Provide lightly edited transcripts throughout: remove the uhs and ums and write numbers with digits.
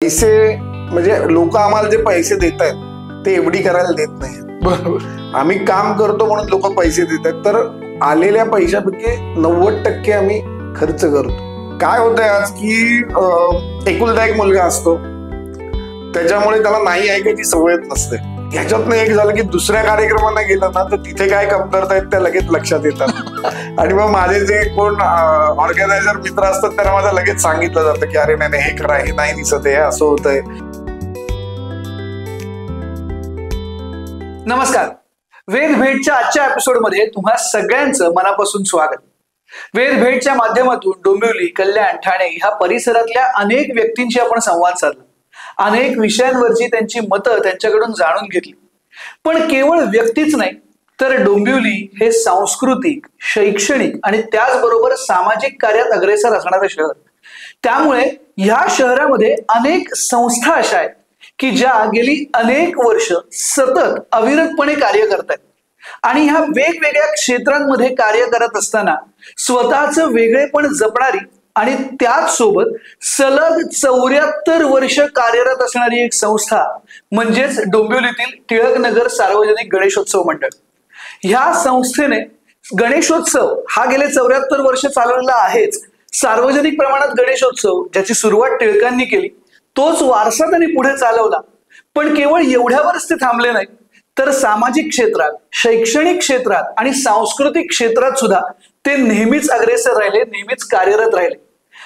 पैसे म्हणजे लोक आम्हाला जे पैसे देत आहेत ते एवढी करायला देत नाही. बरोबर. आम्ही काम करतो म्हणून लोक पैसे देत आहेत, तर आलेल्या पैशापैकी 90% आम्ही खर्च करतो. काय होतंय आज की एकुलता एक मुलगा असतो, त्याच्यामुळे त्याला नाही ऐकायची सवयच नसते. ह्याच्यातनं एक झालं की दुसऱ्या कार्यक्रमांना गेलं ना तर तिथे काय कमतरता आहेत त्या लगेच लक्षात येतात. आणि मग माझे जे कोण ऑर्गनायझर मित्र असतात त्यांना माझं लगेच सांगितलं जातं की अरे नाही हे करा, हे नाही दिसत, हे असं होतंय. नमस्कार. वेद भेटच्या आजच्या एपिसोडमध्ये तुम्हा सगळ्यांचं मनापासून स्वागत. वेद भेटच्या माध्यमातून डोंबिवली, कल्याण, ठाणे ह्या परिसरातल्या अनेक व्यक्तींशी आपण संवाद साधला. अनेक विषयांवरची त्यांची मतं त्यांच्याकडून जाणून घेतली. पण केवळ व्यक्तीच नाही तर डोंबिवली हे सांस्कृतिक, शैक्षणिक आणि त्याचबरोबर सामाजिक कार्यात अग्रेसर असणारं शहर. त्यामुळे ह्या शहरामध्ये अनेक संस्था अशा आहेत की ज्या गेली अनेक वर्ष सतत अविरतपणे कार्य करतात आणि ह्या वेगवेगळ्या क्षेत्रांमध्ये कार्य करत असताना स्वतःचं वेगळेपण जपणारी आणि त्याच सोबत सलग 74 वर्ष कार्यरत असणारी एक संस्था म्हणजेच डोंबिवलीतील टिळकनगर सार्वजनिक गणेशोत्सव मंडळ. ह्या संस्थेने गणेशोत्सव हा गेले 74 वर्ष चालवलेला आहेच. सार्वजनिक प्रमाणात गणेशोत्सव ज्याची सुरुवात टिळकांनी केली तोच वारसा त्यांनी पुढे चालवला. पण केवळ एवढ्यावरच ते थांबले नाही तर सामाजिक क्षेत्रात, शैक्षणिक क्षेत्रात आणि सांस्कृतिक क्षेत्रात सुद्धा ते नेहमीच अग्रेसर राहिले, नेहमीच कार्यरत राहिले.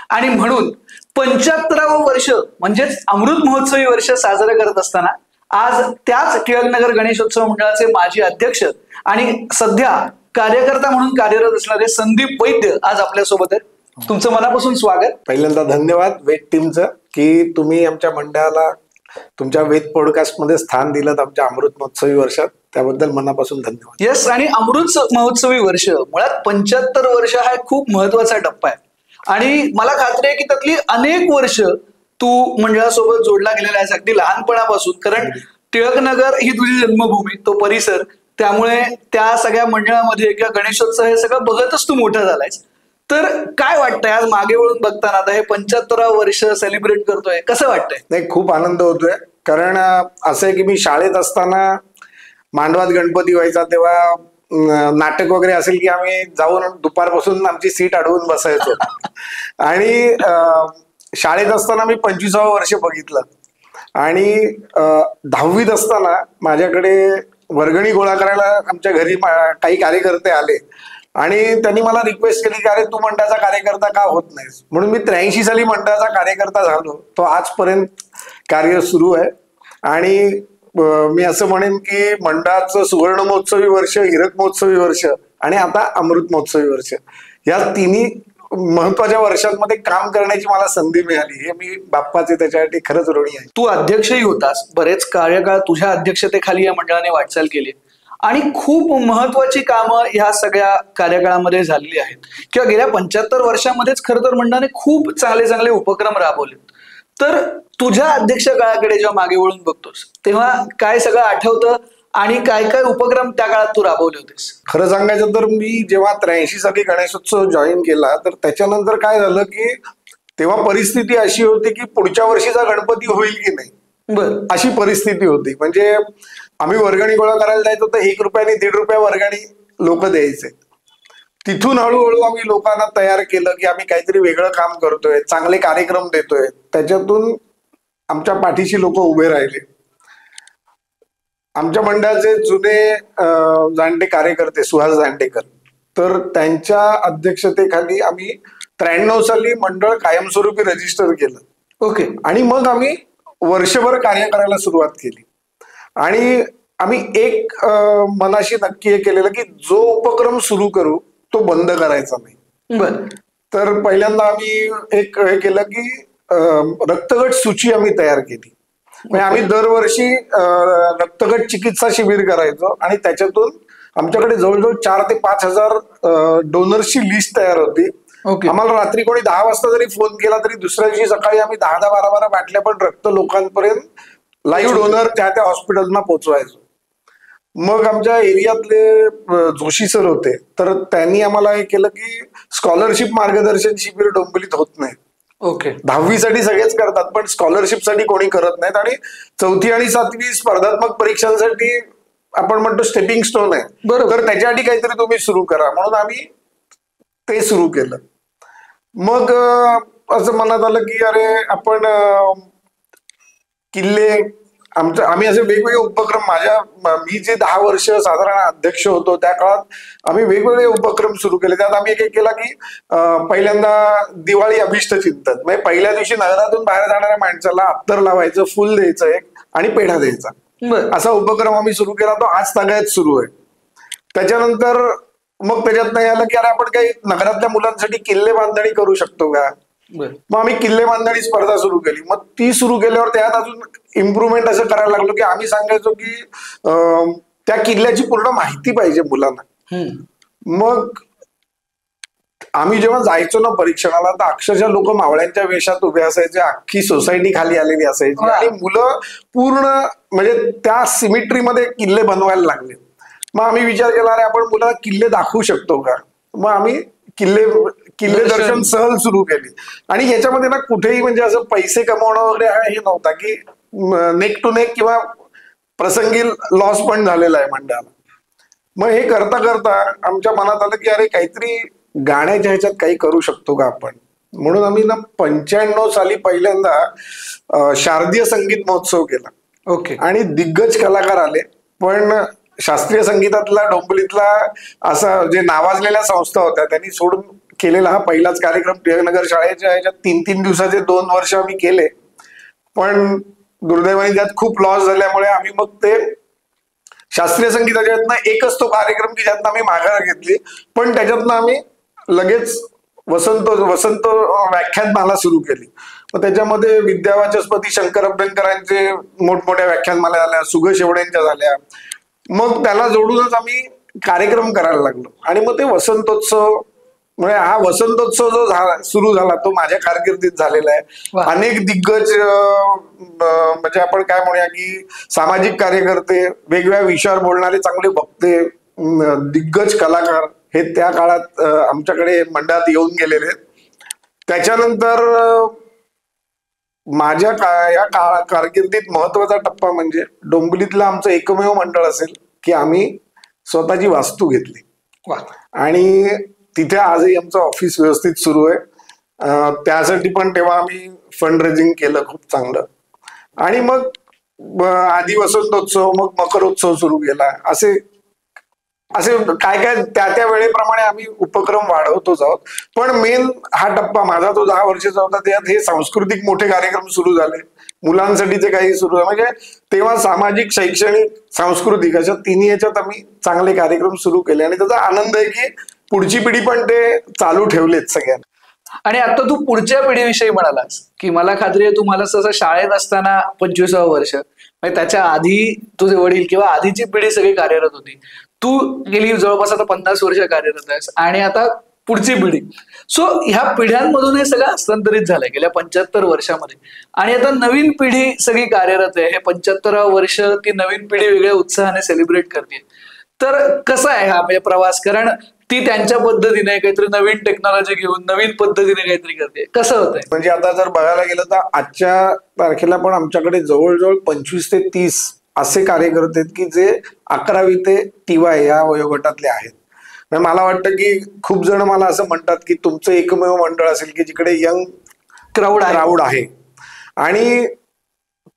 आणि म्हणून 75वं वर्ष म्हणजेच अमृत महोत्सवी वर्ष साजरं करत असताना आज त्याच टिळकनगर गणेशोत्सव मंडळाचे माजी अध्यक्ष आणि सध्या कार्यकर्ता म्हणून कार्यरत असणारे संदीप वैद्य आज आपल्यासोबत आहेत. तुमचं मनापासून स्वागत. पहिल्यांदा धन्यवाद वेद टीमचं की तुम्ही आमच्या मंडळाला तुमच्या वेद पॉडकास्ट मध्ये स्थान दिलं आमच्या अमृत महोत्सवी वर्षात, त्याबद्दल मनापासून धन्यवाद. येस. आणि अमृत महोत्सवी वर्ष मुळात 75 वर्ष हा खूप महत्वाचा टप्पा आहे आणि मला खात्री आहे की त्यातली अनेक वर्ष तू मंडळासोबत जोडला गेलेला आहेस अगदी लहानपणापासून. कारण टिळकनगर ही तुझी जन्मभूमी, तो परिसर, त्यामुळे त्या सगळ्या मंडळामध्ये किंवा गणेशोत्सव हे सगळं बघतच तू मोठा झालायस. तर काय वाटतंय आज मागे वळून बघताना, आता हे 75वं वर्ष सेलिब्रेट करतोय, कसं वाटतंय? नाही, खूप आनंद होतोय. कारण असं आहे की मी शाळेत असताना मांडवात गणपती व्हायचा तेव्हा नाटक वगैरे असेल की आम्ही जाऊन दुपारपासून आमची सीट अडवून बसायचो. आणि शाळेत असताना मी 25वं वर्ष बघितलं. आणि 10वीत असताना माझ्याकडे वर्गणी गोळा करायला आमच्या घरी काही कार्यकर्ते आले आणि त्यांनी मला रिक्वेस्ट केली की अरे तू मंडळाचा कार्यकर्ता का होत नाहीस. म्हणून मी 83 साली मंडळाचा कार्यकर्ता झालो. तो आजपर्यंत कार्य सुरू आहे. आणि मी असं म्हणेन की मंडळाचं सुवर्ण महोत्सवी वर्ष, हिरक महोत्सवी वर्ष आणि आता अमृत महोत्सवी वर्ष, या तिन्ही महत्वाच्या वर्षांमध्ये काम करण्याची मला संधी मिळाली. हे मी बाप्पाचे त्याच्यासाठी खरंच ऋणी आहे. तू अध्यक्षही होतास, बरेच कार्यकाळ तुझ्या अध्यक्षतेखाली या मंडळाने वाटचाल केली आणि खूप महत्वाची कामं ह्या सगळ्या कार्यकाळामध्ये झालेली आहेत किंवा गेल्या 75 वर्षामध्येच खरं तर मंडळाने खूप चांगले चांगले उपक्रम राबवले. तर तुझ्या अध्यक्ष काळाकडे जेव्हा मागे वळून बघतोस तेव्हा काय सगळं आठवतं आणि काय काय उपक्रम त्या काळात तू राबवले होतेस? खरं सांगायचं तर मी जेव्हा 83 साली गणेशोत्सव जॉईन केला तर त्याच्यानंतर काय झालं की तेव्हा परिस्थिती अशी होती की पुढच्या वर्षीचा गणपती होईल की नाही अशी परिस्थिती होती. म्हणजे आम्ही वर्गणी गोळा करायला जायचो तर 1 रुपया आणि 1.5 रुपया वर्गणी लोक द्यायचे. तिथून हळूहळू आम्ही लोकांना तयार केलं की आम्ही काहीतरी वेगळं काम करतोय, चांगले कार्यक्रम देतोय. त्याच्यातून आमच्या पाठीशी लोक उभे राहिले. आमच्या मंडळाचे जुने जाणते कार्यकर्ते सुहास जांडेकर, तर त्यांच्या अध्यक्षतेखाली आम्ही 93 साली मंडळ कायमस्वरूपी रजिस्टर केलं. ओके. आणि मग आम्ही वर्षभर कार्य करायला सुरुवात केली. आणि आम्ही एक मनाशी नक्की हे केलेलं की जो उपक्रम सुरू करू तो बंद करायचा नाही. बरं. तर पहिल्यांदा आम्ही एक हे केलं की रक्तगट सूची आम्ही तयार केली. म्हणजे आम्ही दरवर्षी रक्तगट चिकित्सा शिबिर करायचो आणि त्याच्यातून आमच्याकडे जवळजवळ 4 ते 5 हजार डोनर्सची लिस्ट तयार होती. आम्हाला रात्री कोणी 10 वाजता जरी फोन केला तरी दुसऱ्या दिवशी सकाळी आम्ही 10-12 बाटल्या पण रक्त लोकांपर्यंत लाईव्ह डोनर त्या हॉस्पिटलना पोहोचवायचो. मग आमच्या एरियातले जोशी सर होते, तर त्यांनी आम्हाला हे केलं की स्कॉलरशिप मार्गदर्शन शिबिर डोंबिवलीत होत नाही. ओके. 10वी सगळेच करतात, पण स्कॉलरशिपसाठी कोणी करत नाहीत. आणि 4थी आणि 7वी स्पर्धात्मक परीक्षांसाठी आपण म्हणतो स्टेपिंग स्टोन आहे. बरोबर. तर त्याच्यासाठी काहीतरी तुम्ही सुरू करा, म्हणून आम्ही ते सुरू केलं. मग असं मनात आलं की अरे आपण किल्ले आम्ही असे वेगवेगळे उपक्रम मी जे 10 वर्ष साधारण अध्यक्ष होतो त्या काळात आम्ही वेगवेगळे उपक्रम सुरू केले. त्यात आम्ही एक केला की पहिल्यांदा दिवाळी अभिष्ट चिंतन, म्हणजे पहिल्या दिवशी नगरातून बाहेर जाणाऱ्या माणसाला अत्तर लावायचं, फुल द्यायचं एक आणि पेढा द्यायचा, असा उपक्रम आम्ही सुरू केला. तो आज तागायत सुरू आहे. त्याच्यानंतर मग त्याच्यात नाही आलं की अरे आपण काही नगरातल्या मुलांसाठी किल्ले बांधणी करू शकतो का. मग आम्ही किल्ले बांधणी स्पर्धा सुरू केली. मग ती सुरू केल्यावर त्यात अजून इम्प्रुव्हमेंट असं करायला लागलो की आम्ही सांगायचो की त्या किल्ल्याची पूर्ण माहिती पाहिजे मुलांना. मग आम्ही जेव्हा जायचो ना परीक्षणाला, तर अक्षरशः लोक मावळ्यांच्या वेशात उभे असायचे, अख्खी सोसायटी खाली आलेली असायची आणि मुलं पूर्ण म्हणजे त्या सिमिट्रीमध्ये किल्ले बनवायला लागले. मग आम्ही विचार केला अरे आपण मुलांना किल्ले दाखवू शकतो का. मग आम्ही किल्ले दर्शन सहल सुरू केली. आणि ह्याच्यामध्ये ना कुठेही म्हणजे असं पैसे कमवणं वगैरे हे नव्हता की नेक टू नेक किंवा प्रसंगी लॉस पण झालेला आहे मंडळाला. मग हे करता करता आमच्या मनात आलं की अरे काहीतरी गाण्याच्या ह्याच्यात काही करू शकतो का आपण. म्हणून आम्ही ना 95 साली पहिल्यांदा शारदीय संगीत महोत्सव केला. ओके. आणि दिग्गज कलाकार आले, पण शास्त्रीय संगीतातला डोंबिवलीतला असा जे नावाजलेल्या संस्था होत्या त्यांनी सोडून केलेला हा पहिलाच कार्यक्रम. टिळकनगर शाळेच्या ह्याच्यात 3-3 दिवसाचे 2 वर्ष आम्ही केले, पण दुर्दैवाने त्यात खूप लॉस झाल्यामुळे आम्ही मग ते शास्त्रीय संगीताच्यातनं एकच तो कार्यक्रम की ज्यातनं आम्ही माघार घेतली. पण त्याच्यातनं आम्ही लगेच वसंत व्याख्यानमाला सुरू केली. मग त्याच्यामध्ये विद्यावाचस्पती शंकर अभ्यंकरांचे मोठमोठ्या व्याख्यानमाला झाल्या, सुगं शेवड्यांच्या झाल्या. मग त्याला जोडूनच आम्ही कार्यक्रम करायला लागलो. आणि मग ते वसंतोत्सव, म्हणजे हा वसंतोत्सव जो सुरू झाला तो माझ्या कारकिर्दीत झालेला आहे. अनेक दिग्गज म्हणजे आपण काय म्हणूया की सामाजिक कार्यकर्ते, वेगवेगळ्या विषयावर बोलणारे चांगले वक्ते, दिग्गज कलाकार हे त्या काळात आमच्याकडे मंडळात येऊन गेलेले. त्याच्यानंतर माझ्या या कारकिर्दीत महत्वाचा टप्पा म्हणजे डोंबिवलीतलं आमचं एकमेव मंडळ असेल की आम्ही स्वतःची वास्तू घेतली. आणि तिथे आजही आमचं ऑफिस व्यवस्थित सुरू आहे. त्यासाठी पण तेव्हा आम्ही फंड रेझिंग केलं खूप चांगलं. आणि मग आधी वसंतोत्सव, मग मकरोत्सव सुरू केला. असे काय त्या वेळेप्रमाणे आम्ही उपक्रम वाढवतोच आहोत. पण मेन हा टप्पा माझा जो 10 वर्षाचा होता, त्यात हे सांस्कृतिक मोठे कार्यक्रम सुरू झाले, मुलांसाठीचे काही सुरू झाले. म्हणजे तेव्हा सामाजिक, शैक्षणिक, सांस्कृतिक अशा तिन्ही याच्यात आम्ही चांगले कार्यक्रम सुरू केले. आणि त्याचा आनंद आहे की पुढची पिढी पण ते चालू ठेवलेत सगळ्यांना. आणि आता तू पुढच्या पिढीविषयी म्हणालास की मला खात्री आहे तुम्हाला तसं शाळेत असताना 25वं वर्ष, म्हणजे त्याच्या आधी तुझे वडील किंवा आधीची पिढी सगळी कार्यरत होती. तू गेली जवळपास आता 50 वर्ष कार्यरत आहेस आणि आता पुढची पिढी. सो ह्या पिढ्यांमधून हे सगळं हस्तांतरित झालंय गेल्या 75 वर्षामध्ये. आणि आता नवीन पिढी सगळी कार्यरत आहे. हे 75वं वर्ष ती नवीन पिढी वेगळ्या उत्साहाने सेलिब्रेट करते. तर कसा आहे हा म्हणजे प्रवास, कारण ती त्यांच्या पद्धतीने काहीतरी नवीन टेक्नॉलॉजी घेऊन नवीन पद्धतीने काहीतरी करते, कसं होतंय. म्हणजे आता जर बघायला गेलं तर आजच्या तारखेला पण आमच्याकडे जवळजवळ 25 ते 30 असे कार्यकर्ते आहेत की जे 11वी ते TY या वयोगटातले आहेत. मला वाटतं की खूप जण मला असं म्हणतात की तुमचं एकमेव मंडळ असेल की जिकडे यंग क्राऊड आहे. आणि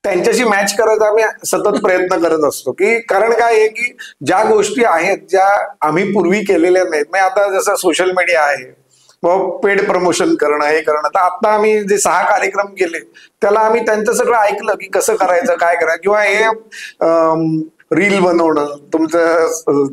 त्यांच्याशी मॅच करायचा आम्ही सतत प्रयत्न करत असतो. की कारण काय आहे की ज्या गोष्टी आहेत ज्या आम्ही पूर्वी केलेल्या नाहीत, म्हणजे आता जसं सोशल मीडिया आहे, मग पेड प्रमोशन करणं, हे करणं. तर आता आम्ही जे 6 कार्यक्रम केले त्याला आम्ही त्यांचं सगळं ऐकलं की कसं करायचं, काय करायचं, किंवा हे रील बनवणं, तुमचं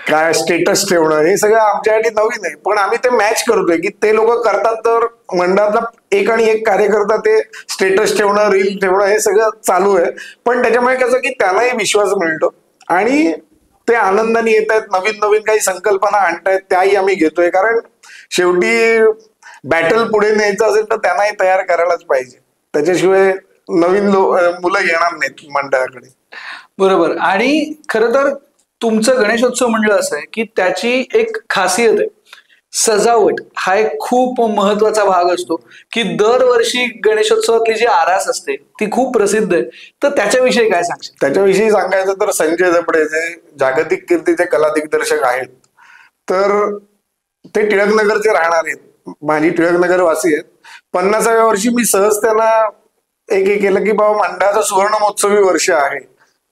काय स्टेटस ठेवणं, हे सगळं आमच्यासाठी नवीन आहे. पण आम्ही ते मॅच करतोय की ते लोक करतात, तर मंडळातला एक आणि एक कार्यकर्ता ते स्टेटस ठेवणं, रील ठेवणं हे सगळं चालू आहे. पण त्याच्यामुळे कसं की त्यांनाही विश्वास मिळतो आणि ते आनंदाने येत आहेत, नवीन नवीन काही संकल्पना आणतायत, त्याही आम्ही घेतोय. कारण शेवटी बॅटल पुढे न्यायचं असेल तर त्यांनाही तयार करायलाच पाहिजे, त्याच्याशिवाय नवीन मुलं येणार नाहीत मंडळाकडे. बरोबर. आणि खरं तर तुमचं गणेशोत्सव मंडळ असं आहे की त्याची एक खासियत आहे, सजावट हा एक खूप महत्वाचा भाग असतो की दरवर्षी गणेशोत्सवातली जी आरास असते ती खूप प्रसिद्ध आहे. तर त्याच्याविषयी काय सांगशील? त्याच्याविषयी सांगायचं तर संजय दबडे जे जागतिक कीर्तीचे कला दिग्दर्शक आहेत, तर ते टिळकनगरचे राहणार आहेत, माझी टिळकनगर वासी आहेत. 50व्या वर्षी मी सहज त्यांना एक केलं की बाबा मंडळाचं सुवर्ण महोत्सवी वर्ष आहे,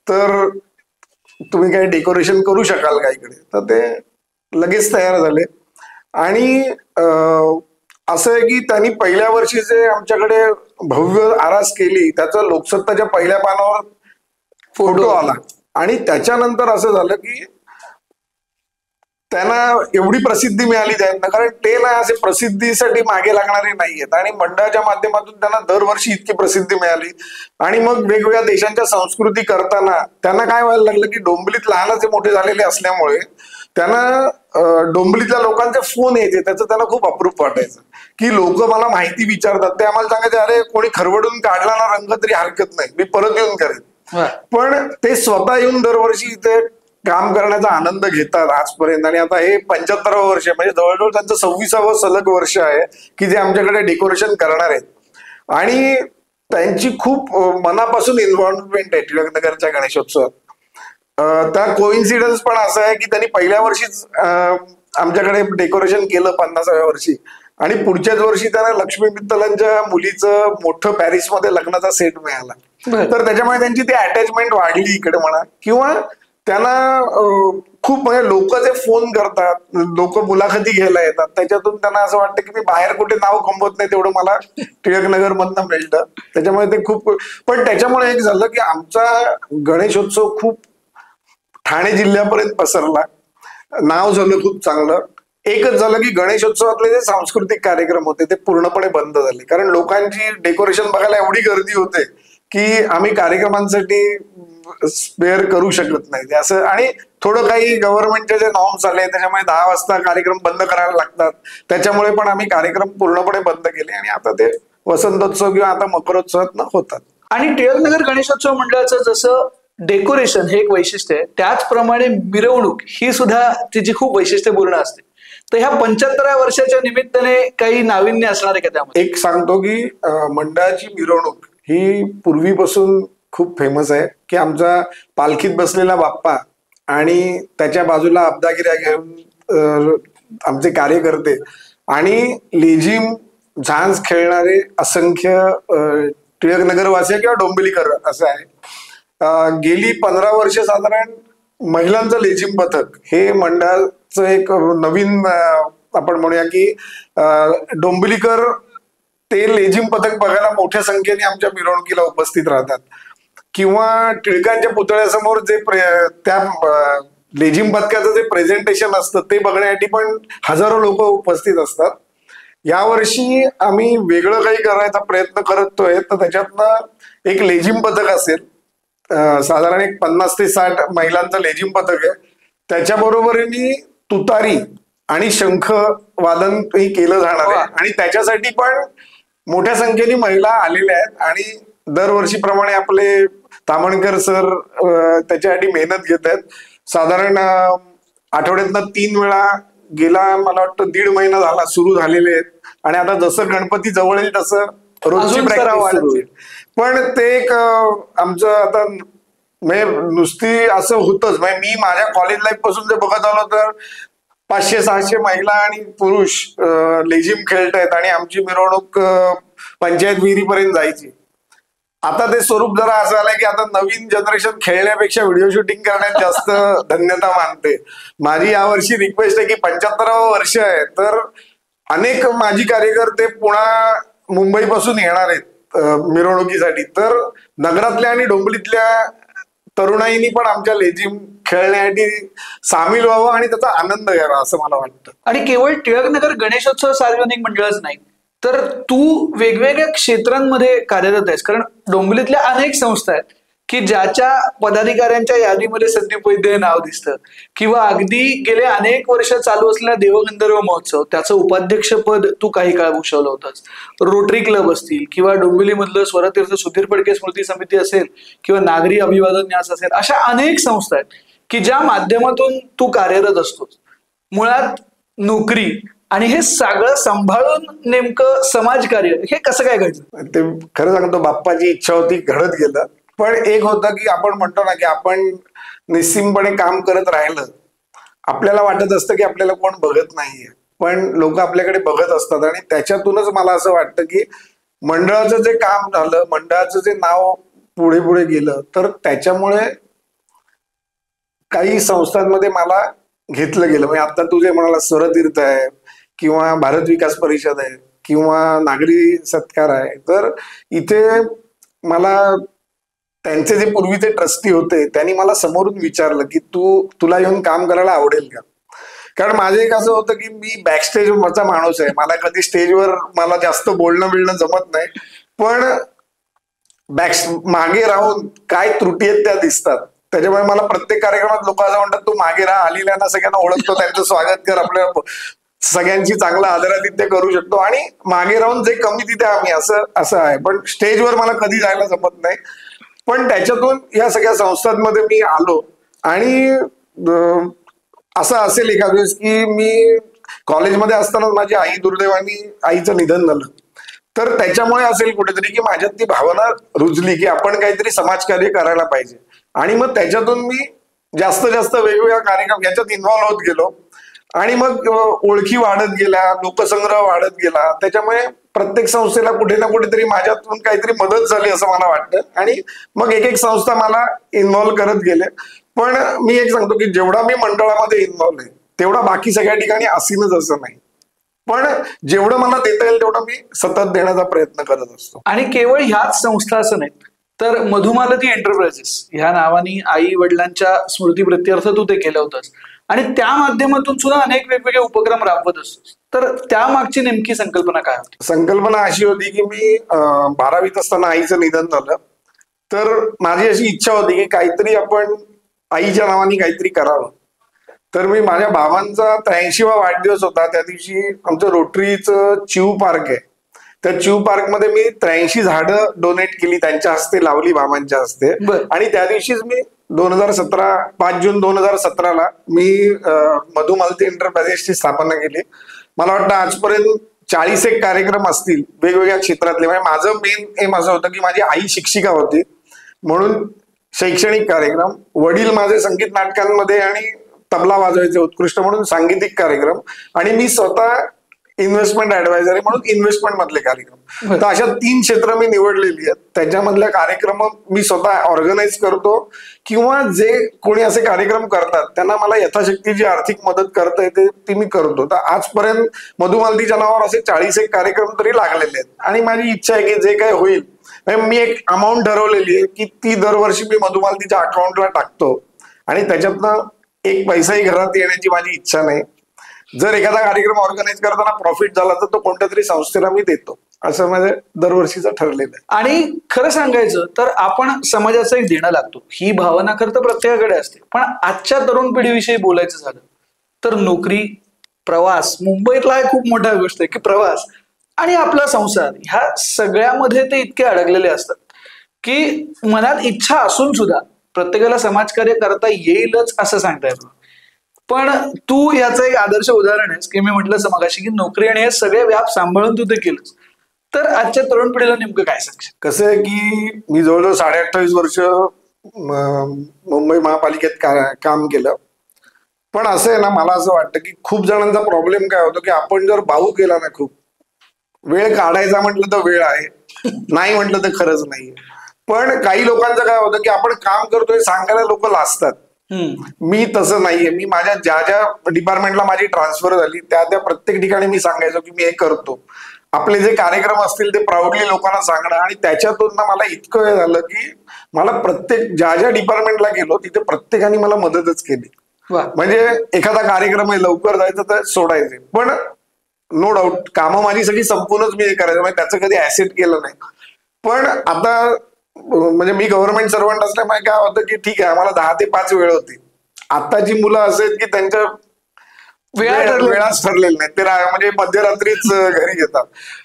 तर तुम्ही काही डेकोरेशन करू शकाल का इकडे? तर ते लगेच तयार झाले. आणि असं आहे की त्यांनी पहिल्या वर्षी जे आमच्याकडे भव्य आरास केली त्याचा लोकसत्ताच्या पहिल्या पानावर फोटो आला. आणि त्याच्यानंतर असं झालं की त्यांना एवढी प्रसिद्धी मिळाली त्यातनं, कारण ते ना असे प्रसिद्धीसाठी मागे लागणारे नाहीयेत, आणि मंडळाच्या माध्यमातून त्यांना दरवर्षी इतकी प्रसिद्धी मिळाली. आणि मग वेगवेगळ्या देशांच्या संस्कृती करताना त्यांना काय व्हायला लागलं की डोंबिवलीत लहानच मोठे झालेले असल्यामुळे त्यांना डोंबिवलीतल्या लोकांचे फोन यायचे, त्याचं त्यांना खूप अप्रूप वाटायचं की लोक मला माहिती विचारतात. ते आम्हाला सांगायचे, अरे कोणी खरवडून काढला ना रंग तरी हरकत नाही, मी परत येऊन करेन. पण ते स्वतः येऊन दरवर्षी इथे काम करण्याचा आनंद घेतात आजपर्यंत. आणि आता हे 75वं वर्ष आहे, म्हणजे जवळजवळ त्यांचं 26वं सलग वर्ष आहे की जे आमच्याकडे डेकोरेशन करणार आहेत. आणि त्यांची खूप मनापासून इन्व्हॉल्वमेंट आहे टिळकनगरच्या गणेशोत्सवात. त्या कोइन्सिडन्स पण असं आहे की त्यांनी पहिल्या वर्षीच आमच्याकडे डेकोरेशन केलं 50व्या वर्षी, आणि पुढच्याच वर्षी त्यांना लक्ष्मी मित्तलांच्या मुलीचं मोठं पॅरिसमध्ये लग्नाचा सेट मिळाला. तर त्याच्यामुळे त्यांची ती अटॅचमेंट वाढली इकडे म्हणा, किंवा त्यांना खूप म्हणजे लोक जे फोन करतात, लोक मुलाखती घ्यायला येतात, त्याच्यातून त्यांना असं वाटतं की मी बाहेर कुठे नाव कमवत नाही, तेवढं मला टिळकनगर मधनं मिळतं. त्याच्यामुळे ते खूप, पण त्याच्यामुळे एक झालं की आमचा गणेशोत्सव खूप ठाणे जिल्ह्यापर्यंत पसरला, नाव झालं खूप चांगलं. एकच झालं की गणेशोत्सवातले जे सांस्कृतिक कार्यक्रम होते ते पूर्णपणे बंद झाले, कारण लोकांची डेकोरेशन बघायला एवढी गर्दी होते की आम्ही कार्यक्रमांसाठी स्पेअर करू शकत नाही असं. आणि थोडं काही गव्हर्नमेंटचे जे नॉर्म्स आले त्याच्यामुळे 10 वाजता कार्यक्रम बंद करायला लागतात, त्याच्यामुळे पण आम्ही कार्यक्रम पूर्णपणे बंद केले. आणि आता ते वसंतोत्सव किंवा आता मकरोत्सवात होतात. आणि टिळकनगर गणेशोत्सव मंडळाचं जसं डेकोरेशन हे एक वैशिष्ट्य आहे, त्याचप्रमाणे मिरवणूक ही सुद्धा तिची खूप वैशिष्ट्यपूर्ण असते. तर ह्या 75व्या वर्षाच्या निमित्ताने काही नाविन्य असणार आहे का त्यामध्ये? एक सांगतो की मंडळाची मिरवणूक ही पूर्वीपासून खूप फेमस आहे की आमचा पालखीत बसलेला बाप्पा आणि त्याच्या बाजूला अब्दागिऱ्या घेऊन आमचे कार्यकर्ते आणि लेझिम झांज खेळणारे असंख्य टिळकनगरवासी किंवा डोंबिवलीकर असं आहे. गेली 15 वर्ष साधारण महिलांचं लेझिम पथक हे मंडळाचं एक नवीन आपण म्हणूया की डोंबिवलीकर ते लेझिम पथक बघायला मोठ्या संख्येने आमच्या मिरवणुकीला उपस्थित राहतात, किंवा टिळकांच्या पुतळ्यासमोर जे त्या लेझिम पथकाचं जे प्रेझेंटेशन असतं ते बघण्यासाठी पण हजारो लोक उपस्थित असतात. यावर्षी आम्ही वेगळं काही करायचा प्रयत्न करतोय, तर त्याच्यातनं एक लेझिम पथक असेल, साधारण एक 50 ते 60 महिलांचं लेझिम पथक आहे. त्याच्याबरोबरीने तुतारी आणि शंख वादन ही केलं जाणार आहे, आणि त्याच्यासाठी पण मोठ्या संख्येने महिला आलेल्या आहेत. आणि दरवर्षीप्रमाणे आपले तामणकर सर त्याच्यासाठी मेहनत घेत आहेत. साधारण आठवड्यातनं 3 वेळा गेला मला वाटतं 1.5 महिना झाला सुरू झालेले आहेत. आणि आता जसं गणपती जवळ येईल तसं रोजची प्रॅक्टिस सुरू होईल. पण ते एक आमचं आता म्हणजे नुसती असं होतच, म्हणजे मी माझ्या कॉलेज लाईफ पासून जे बघत आलो तर 500-600 महिला आणि पुरुष लेझिम खेळतायत आणि आमची मिरवणूक पंचायत विहिरीपर्यंत जायची. आता ते स्वरूप जरा असं आलंय की आता नवीन जनरेशन खेळण्यापेक्षा व्हिडिओ शूटिंग करण्यात जास्त धन्यता मानते. माझी यावर्षी रिक्वेस्ट आहे की 75वं वर्ष आहे, तर अनेक माजी कार्यकर्ते पुन्हा मुंबईपासून येणार आहेत मिरवणुकीसाठी, तर नगरातल्या आणि डोंबिवलीतल्या तरुणाईनी पण आमच्या लेझिम खेळण्यासाठी सामील व्हावं आणि त्याचा आनंद घ्यावा असं मला वाटतं. आणि केवळ टिळकनगर गणेशोत्सव सार्वजनिक मंडळच नाही, तर तू वेगवेगळ्या क्षेत्रांमध्ये कार्यरत आहेस. कारण डोंबिवलीतल्या अनेक संस्था आहेत की ज्याच्या पदाधिकाऱ्यांच्या यादीमध्ये संदीप वैद्य हे नाव दिसतं, किंवा अगदी गेले अनेक वर्ष चालू असलेला देवगंधर्व महोत्सव त्याचं उपाध्यक्षपद तू काही काळ भूषवलं होतंस. रोटरी क्लब असतील, किंवा डोंबिवलीमधलं स्वरतीर्थ सुधीर फडके स्मृती समिती असेल, किंवा नागरी अभिवादन न्यास असेल, अशा अनेक संस्था आहेत की ज्या माध्यमातून तू कार्यरत असतोस. मुळात नोकरी आणि हे सगळं सांभाळून नेमकं समाजकार्य हे कसं काय घडलं? ते खरं सांगतो, बाप्पाची इच्छा होती, घडत गेलं. पण एक होतं की आपण म्हणतो ना की आपण निस्सीमपणे काम करत राहिलं, आपल्याला वाटत असतं की आपल्याला कोण बघत नाहीये, पण लोक आपल्याकडे बघत असतात. आणि त्याच्यातूनच मला असं वाटतं की मंडळाचं जे काम झालं, मंडळाचं जे नाव पुढे पुढे गेलं, तर त्याच्यामुळे काही संस्थांमध्ये मला घेतलं गेलं. म्हणजे आता तू जे म्हणाला स्वरतीर्थ आहे किंवा भारत विकास परिषद आहे किंवा नागरी सत्कार आहे, तर इथे मला त्यांचे जे पूर्वीचे ट्रस्टी होते त्यांनी मला समोरून विचारलं की तुला येऊन काम करायला आवडेल का. कारण माझं एक असं होतं की मी बॅकस्टेज वरचा माणूस आहे, मला कधी स्टेजवर मला जास्त बोलणं बिलणं जमत नाही, पण मागे राहून काय त्रुटी आहेत त्या दिसतात. त्याच्यामुळे मला प्रत्येक कार्यक्रमात लोक असं म्हणतात, तू मागे राहा, आलेल्यांना सगळ्यांना ओळखतो, त्यांचं स्वागत कर, आपल्या सगळ्यांची चांगलं आदरातिथ्य करू शकतो, आणि मागे राहून जे कमी तिथे आम्ही असं आहे. पण स्टेजवर मला कधी जायला जमत नाही. पण त्याच्यातून या सगळ्या संस्थांमध्ये मी आलो. आणि असं असेल एखाद वेळेस की मी कॉलेजमध्ये असताना माझी आई दुर्दैवाने आईचं निधन झालं, तर त्याच्यामुळे असेल कुठेतरी की माझ्यात ती भावना रुजली की आपण काहीतरी समाजकार्य करायला पाहिजे. आणि मग त्याच्यातून मी जास्त जास्त वेगवेगळ्या कार्यक्रम याच्यात इन्व्हॉल्व्ह होत गेलो. आणि मग ओळखी वाढत गेल्या, लोकसंग्रह वाढत गेला. त्याच्यामुळे प्रत्येक संस्थेला कुठे ना कुठेतरी माझ्यातून काहीतरी मदत झाली असं मला वाटतं. आणि मग एक एक संस्था मला इन्व्हॉल्व्ह करत गेले. पण मी एक सांगतो की जेवढा मी मंडळामध्ये इन्व्हॉल्व्ह आहे तेवढा बाकी सगळ्या ठिकाणी असीनच असं नाही. पण जेवढं मला देता येईल तेवढं मी सतत देण्याचा प्रयत्न करत असतो. आणि केवळ ह्याच संस्था असं नाही, तर मधुमालती एंटरप्राइजेस ह्या नावाने आई वडिलांच्या स्मृती प्रित्यर्थ तू ते केलं होतंस, आणि त्या माध्यमातून सुद्धा अनेक वेगवेगळे उपक्रम राबवत असतोस. तर त्या मागची नेमकी संकल्पना काय होती? संकल्पना अशी होती की मी 12वीत असताना आईचं निधन झालं, तर माझी अशी इच्छा होती की काहीतरी आपण आईच्या नावाने काहीतरी करावं. तर मी माझ्या बाबांचा 83वा वाढदिवस होता, त्या दिवशी आमचं रोटरीचं चिऊ पार्क आहे, त्या चिऊ पार्क मध्ये मी 83 झाडं डोनेट केली, त्यांच्या हस्ते लावली, बाबांच्या हस्ते. आणि त्या दिवशीच मी 5 जून 2017ला मी मधुमालती एंटरप्राइजेसची स्थापना केली. मला वाटतं आजपर्यंत 40 कार्यक्रम असतील वेगवेगळ्या क्षेत्रातले. म्हणजे माझं मेन एम असं होतं की माझी आई शिक्षिका होती म्हणून शैक्षणिक कार्यक्रम, वडील माझे संगीत नाटकांमध्ये आणि तबला वाजवायचे उत्कृष्ट म्हणून सांगीतिक कार्यक्रम, आणि मी स्वतः इन्व्हेस्टमेंट ऍडवायझर म्हणून इन्व्हेस्टमेंट मधले कार्यक्रम. तर अशा 3 क्षेत्र मी निवडलेली आहेत. त्याच्यामधल्या कार्यक्रम मी स्वतः ऑर्गनाईज करतो, किंवा जे कोणी असे कार्यक्रम करतात त्यांना मला यथाशक्ती जी आर्थिक मदत करता येते ती मी करतो. तर आजपर्यंत मधुमालतीच्या नावावर असे 40 कार्यक्रम तरी लागलेले आहेत. आणि माझी इच्छा आहे की जे काही होईल, मी एक अमाऊंट ठरवलेली आहे की ती दरवर्षी मी मधुमालतीच्या अकाउंटला टाकतो, आणि त्याच्यातनं एक पैसाही घरात येण्याची माझी इच्छा नाही. जर एखादा कार्यक्रम ऑर्गनाईज करताना प्रॉफिट झाला तर तो कोणत्या तरी संस्थेला मी देतो, असं माझं दरवर्षीचं ठरलेलं आहे. आणि खरं सांगायचं तर आपण समाजाचं एक देणं लागतो, ही भावना खरं तर प्रत्येकाकडे असते. पण आजच्या तरुण पिढीविषयी बोलायचं झालं तर नोकरी, प्रवास, मुंबईतला हा खूप मोठा गोष्ट आहे की प्रवास आणि आपला संसार, ह्या सगळ्यामध्ये ते इतके अडकलेले असतात की मनात इच्छा असून सुद्धा प्रत्येकाला समाजकार्य करता येईलच असं सांगता येतं. पण तू याचं एक आदर्श उदाहरण आहेस की मी म्हटलं मगाशी की नोकरी आणि हे सगळे व्याप सांभाळून तू ते केलंस. तर आजच्या तरुण पिढीला नेमकं काय सांगशील? कसं आहे की मी जवळजवळ 28.5 वर्ष मुंबई महापालिकेत काम केलं. पण असं आहे ना, मला असं वाटतं की खूप जणांचा प्रॉब्लेम काय होतो की आपण जर भाऊ केला ना, खूप वेळ काढायचा म्हटलं तर वेळ आहे, नाही म्हटलं तर खरंच नाहीये. पण काही लोकांचं काय होतं की आपण काम करतोय सांगायला लोक लाजतात. मी तसं नाहीये. मी माझ्या ज्या ज्या डिपार्टमेंटला माझी ट्रान्सफर झाली त्या त्या प्रत्येक ठिकाणी मी सांगायचो की मी हे करतो. आपले जे कार्यक्रम असतील ते प्राऊडली लोकांना सांगणं. आणि त्याच्यातून ना मला इतकं हे झालं की मला प्रत्येक ज्या ज्या डिपार्टमेंटला गेलो तिथे प्रत्येकाने मला मदतच केली. म्हणजे एखादा कार्यक्रम आहे लवकर जायचं तर सोडायचे, पण नो डाऊट कामं माझी सगळी संपूर्णच मी हे करायचं, म्हणजे त्याचं कधी ऍसेट केलं नाही. पण आता म्हणजे मी गव्हर्नमेंट सर्वंट असल्यामुळे काय होतं की ठीक आहे, आम्हाला 10 ते 5 वेळ होती. आताची मुलं असेल की त्यांच्या वेळाच ठरलेल्या नाहीत, ते म्हणजे मध्यरात्रीच घरी येतात.